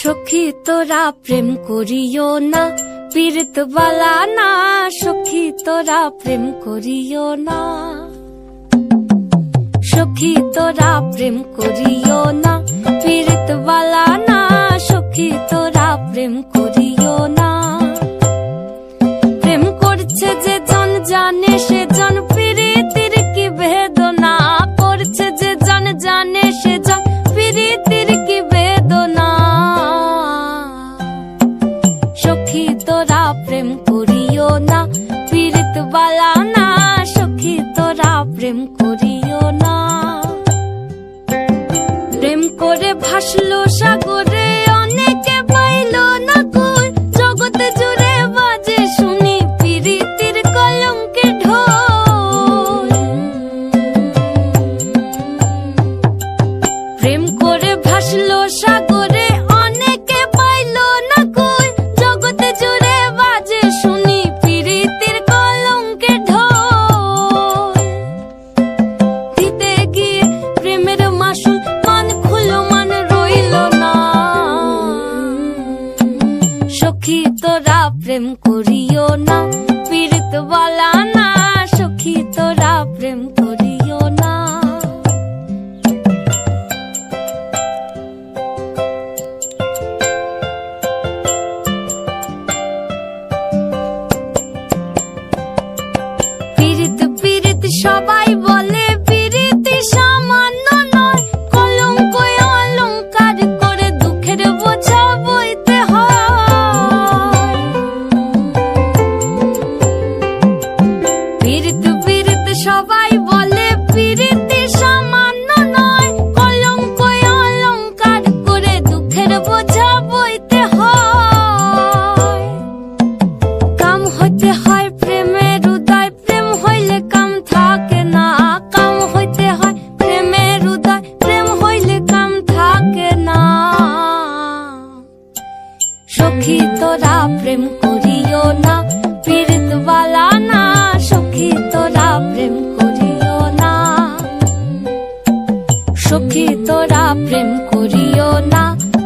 সখী তোরা প্রেম করিও না, পীড়িত বালা না। সখী তোরা প্রেম করিও না, সখী তোরা প্রেম করিও না, পীড়িত বালা না। সখী তোরা প্রেম করিও না। প্রেম করছে যে জন জানে সে জন, পীড়িতির কি বেদনা করছে যে জন জানে সে জন, পীড়িতির কি বেদনা। সখী তোরা প্রেম করিও না, পীড়িত বালা না। সখী তোরা প্রেম করিও না। প্রেম করে ভাসলো সাগরে অনেকে পাইল না কই, জগৎ জুড়ে বাজে শুনি পীড়িতির কলঙ্কের ঢোল। প্রেম করে ভাসলো সাগরে অনেকে পাইল না কই, জগৎ জুড়ে বাজে শুনি পীড়িতির কলঙ্কের ঢোল। দিতে গিয়ে প্রেমের মাসুল মান খুলো মান রইল না। সখী তোরা প্রেম করিও না, পীড়িত বালা না। সখী তোরা প্রেম করিও না। পীড়িত পীড়িত সবাই বলে, পীড়িতি সামান্য নয়। কলঙ্ক অলঙ্কার করে দুঃখের বোঝা বইতে হয়। পীড়িত পীড়িত সবাই বলে, পীড়িতি সামান্য নয়। কলঙ্ক অলঙ্কার করে দুঃখের বোঝা বইতে হয়। কাম হইতে হয় প্রেমের উদয়, প্রেম হইলে কাম থাকে না। কাম হইতে হয় প্রেমের উদয়, প্রেম হইলে কাম থাকে না। সখী তোরা প্রেম করিও না, পীড়িত বালা না। সখী তোরা প্রেম করিও না, সখী তোরা প্রেম করিও না,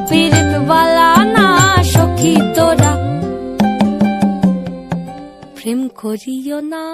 পীড়িত বালা না। সখী তোরা প্রেম করিও না।